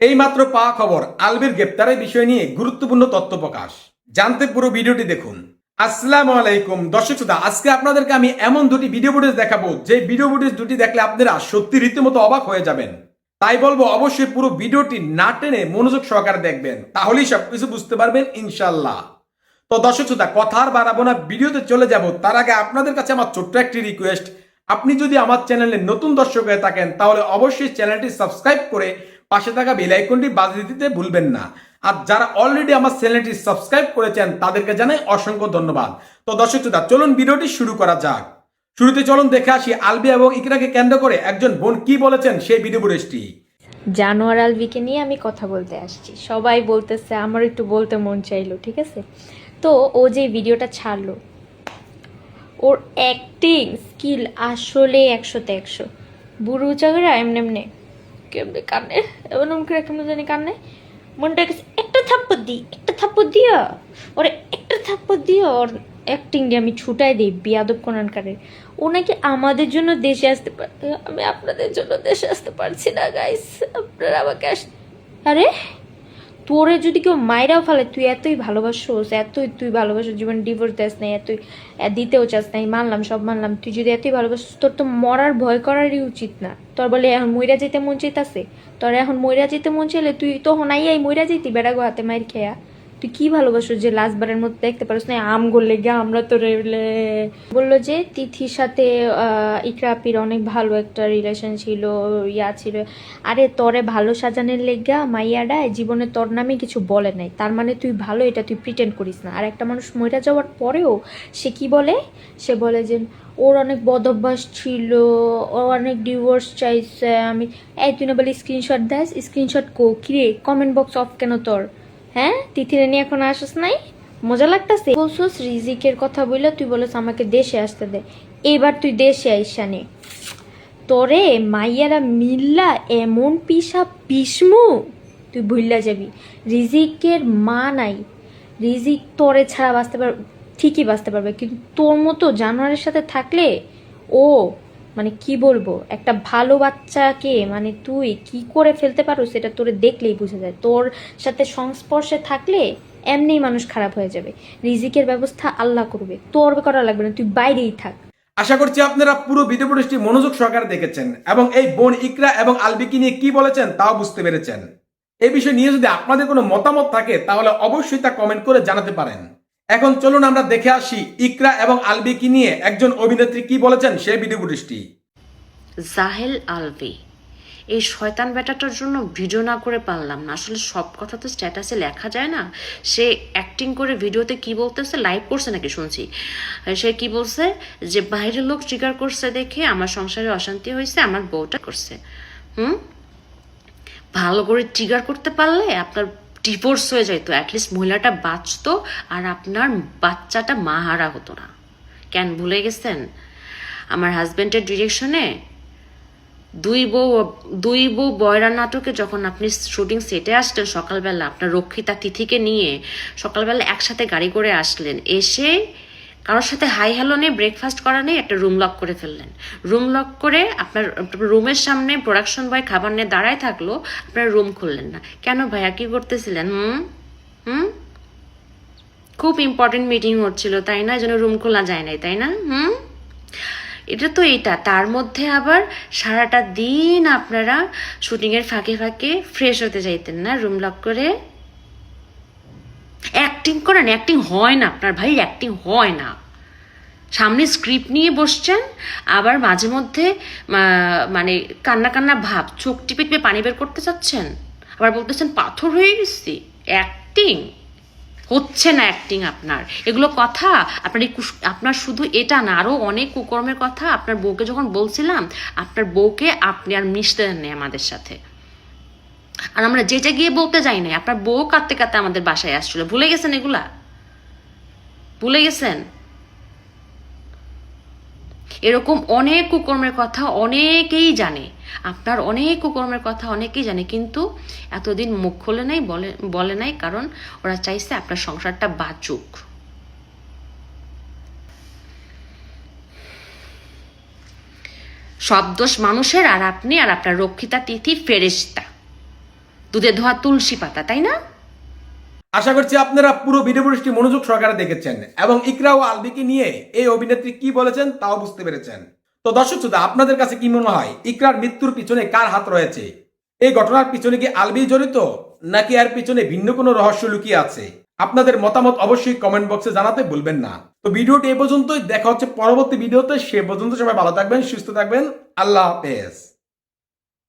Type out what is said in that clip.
এই মাত্র পাওয়া খবর আলবির গ্রেপ্তারের বিষয় নিয়ে গুরুত্বপূর্ণ তথ্য প্রকাশ। জানতে পুরো ভিডিওটি দেখুন। আসসালামু আলাইকুম দর্শক শ্রোতা, আজকে আপনাদেরকে আমি এমন দুটি ভিডিও ফুটেজ দেখাবো যে ভিডিও ফুটেজ দুটি দেখলে আপনারা সত্যি রীতিমতো অবাক হয়ে যাবেন। তাই বলবো অবশ্যই পুরো ভিডিওটি না টেনে মনোযোগ সহকারে দেখবেন, তাহলেই সবকিছু বুঝতে পারবেন ইনশাল্লাহ। তো দর্শক শ্রোতা, কথা আর বাড়াবো না, ভিডিওতে চলে যাব। তার আগে আপনাদের কাছে আমার ছোট্ট একটি রিকোয়েস্ট, আপনি যদি আমার চ্যানেলে নতুন দর্শক হয়ে থাকেন তাহলে অবশ্যই চ্যানেলটি সাবস্ক্রাইব করে পাশে থাকা বেল আইকনটি বাজিয়ে দিতে ভুলবেন না। আর যারা অলরেডি আমার চ্যানেলটি সাবস্ক্রাইব করেছেন তাদেরকে জানাই অসংখ্য ধন্যবাদ। তো দর্শক শ্রোতা, চলুন ভিডিওটি শুরু করা যাক। শুরুতে চলুন দেখে আসি আলবি এবং ইকরাকে কেন্দ্র করে একজন বোন কি বলেছেন সেই ভিডিও ফুটেজটি। জানোয়ার আলভিকে নিয়ে আমি কথা বলতে আসছি। সবাই বলতেছে, আমার একটু বলতে মন চাইলো, ঠিক আছে। তো ও যে ভিডিওটা ছাড়লো, ওর অ্যাক্টিং স্কিল আসলে 100তে 100। বুড়ো চাকরা এমনি এমনি কেমনে কানে, এমন করে কেমন জানি কানে মনটা গেছে, একটা থাপ্পড় দিয়া ওরে একটা থাপ্পড় দিয়া ওর অ্যাক্টিং দিয়ে আমি ছুটাই দিই বিয়াদব কোনানকারে। ও নাকি আমাদের জন্য দেশে আসতে পারে, আমি আপনাদের জন্য দেশে আসতে পারছি না গাইস, আপনারা আমাকে আরে তোরে যদি কেউ মাইরাও ফেলে, তুই এতই ভালোবাসোস, তুই ভালোবাসো, জীবন ডিভোর্স দেস নাই, এতই দিতেও চাস নাই, মানলাম, সব মানলাম। তুই যদি এতই ভালোবাসোস, তোর তো মরার ভয় করারই উচিত না। তোর বলে এখন মইরা যেতে মন চাইতাছে, তোর এখন মইরা যেতে মন চাইলে তুই তখন আইয়াই মইরা যেতি বেড়াগো হাতে মাইর খেয়া। তুই কি ভালোবাসো যে লাস্টবারের মধ্যে দেখতে পারিস না আম গড়লে গা আমরা তো রেলে। বললো যে তিথির সাথে ইকরা আপির অনেক ভালো একটা রিলেশন ছিল, ছিল। আরে তোরে ভালো সাজানোর লেগা মাইয়াডায় জীবনে তোর নামে কিছু বলে নাই, তার মানে তুই ভালো, এটা তুই প্রিটেন্ড করিস না। আর একটা মানুষ মরে যাওয়ার পরেও সে কি বলে, সে বলে যে ওর অনেক বদ অভ্যাস ছিল, ও অনেক ডিভোর্স চাইছে। আমি এই তুই না বলি স্ক্রিনশট দেস, স্ক্রিনশট কিরে কমেন্ট বক্স অফ কেন তোর? হ্যাঁ, তিথিরে নিয়ে এখন আসিস নাই, মজা লাগতাছে। বলছিস রিজিকের কথা বললে, তুই বলিস আমাকে দেশে আসতে দে। এবার তুই দেশে আইসা নে, তোরে মাইয়ারা মিল্লা এমন পিসমু, তুই ভুললা যাবি। রিজিকের মা নাই, রিজিক তোরে ছাড়া বাঁচতে পারবে, ঠিকই বাঁচতে পারবে, কিন্তু তোর মতো জানোয়ারের সাথে থাকলে ও মানে কি বলবো, একটা ভালো বাচ্চাকে মানে তুই কি করে ফেলতে পারো সেটা তোরে দেখলেই বোঝা যায়। তোর সাথে সংস্পর্শে থাকলে এমনিই মানুষ খারাপ হয়ে যাবে। রিজিকের ব্যবস্থা আল্লাহ করবে, তোর করা লাগবে না, তুই বাইরেই থাক। আশা করছি আপনারা পুরো ভিডিও ফুটেজটি মনোযোগ সহকারে দেখেছেন এবং এই বোন ইকরা এবং আলবিকে নিয়ে কি বলেছেন তাও বুঝতে পেরেছেন। এই বিষয় নিয়ে যদি আপনাদের কোনো মতামত থাকে তাহলে অবশ্যই তা কমেন্ট করে জানাতে পারেন। এখন চলুন আমরা দেখে আসি ইকরা এবং আলবিকে নিয়ে একজন অভিনেত্রী কি বলেছেন সেই ভিডিও ফুটেজটি। জাহেল আলভি, এই শয়তান বেটাটার জন্য ভিডিও না করে পারলাম না। আসলে সব কথা তো স্ট্যাটাসে লেখা যায় না। সে অ্যাক্টিং করে ভিডিওতে কি বলতেছে, লাইভ করছে নাকি শুনছি, সে কি বলছে যে বাইরের লোক ট্রিগার করছে দেখে আমার সংসারে অশান্তি হয়েছে, আমার বউটা করছে। ভালো করে ট্রিগার করতে পারলে আপনার ডিভোর্স হয়ে যেত, অ্যাটলিস্ট মহিলাটা বাঁচতো আর আপনার বাচ্চাটা মাহারা হতো না। কেন ভুলে গেছেন? আমার হাজব্যান্ডের ডিরেকশনে দুই বউ বয়রা নাটকে যখন আপনি শুটিং সেটে আসলেন সকালবেলা, আপনার রক্ষিতা তিথিকে নিয়ে সকালবেলা একসাথে গাড়ি করে আসলেন, এসে কারোর সাথে হাই হ্যালো নেই, ব্রেকফাস্ট করা নেই, একটা রুম লক করে ফেললেন। রুম লক করে আপনার রুমের সামনে প্রোডাকশন বয় খাবার নিয়ে দাঁড়ায় থাকলো, আপনার রুম খুললেন না কেন ভাইয়া? কি করতেছিলেন? খুব ইম্পর্টেন্ট মিটিং হচ্ছিল তাই না, যেন রুম খোলা যায় নাই তাই না? এটা তো এটা, তার মধ্যে আবার সারাটা দিন আপনারা শুটিংয়ের ফাঁকে ফাঁকে ফ্রেশ হতে চাইতেন না, রুম লক করে অ্যাক্টিং করেন। অ্যাক্টিং হয় না আপনার ভাই, অ্যাক্টিং হয় না। সামনে স্ক্রিপ্ট নিয়ে বসছেন, আবার মাঝে মধ্যে মানে কান্না কান্না ভাব, চোখ টিপে টিপে পানি বের করতে চাচ্ছেন, আবার বলতেছেন পাথর হয়ে গেছি। অ্যাক্টিং হচ্ছে না, অ্যাক্টিং আপনার। এগুলো কথা আপনার শুধু এটা না, আরও অনেক কুকর্মের কথা আপনার বউকে যখন বলছিলাম, আপনার বউকে আপনি আর মিশতে দেন নাই আমাদের সাথে। আর আমরা যেটা গিয়ে বলতে যাই নাই, আপনার বউ কাঁদতে কাঁদতে আমাদের বাসায় আসছিল। ভুলে গেছেন এগুলা? ভুলে গেছেন? এরকম অনেক কুকর্মের কথা অনেকেই জানে, আপনার অনেক কুকর্মের কথা অনেকেই জানে, কিন্তু এতদিন মুখ খোলে নাই, বলে নাই, কারণ ওরা চাইছে আপনার সংসারটা বাঁচুক। সব দোষ মানুষের, আর আপনি আর আপনার রক্ষিতা তিথি ফেরেশতা। দুধে ধোয়া তুলসী পাতা, তাই না? আশা করছি আপনারা পুরো ভিডিও ফুটেজটি মনোযোগ সহকারে দেখেছেন এবং ইকরা ও আলবিকে নিয়ে এই অভিনেত্রী কি বলেছেন তাও বুঝতে পেরেছেন। তো দর্শক শ্রোতা, আপনাদের কাছে কি মনে হয় ইকরার মৃত্যুর পিছনে কার হাত রয়েছে? এই ঘটনার পিছনে কি আলবি জড়িত, নাকি এর পিছনে ভিন্ন কোনো রহস্য লুকিয়ে আছে? আপনাদের মতামত অবশ্যই কমেন্ট বক্সে জানাতে ভুলবেন না। তো ভিডিওটি এই পর্যন্তই, দেখা হচ্ছে পরবর্তী ভিডিওতে। সে পর্যন্ত সবাই ভালো থাকবেন, সুস্থ থাকবেন। আল্লাহ হাফেজ।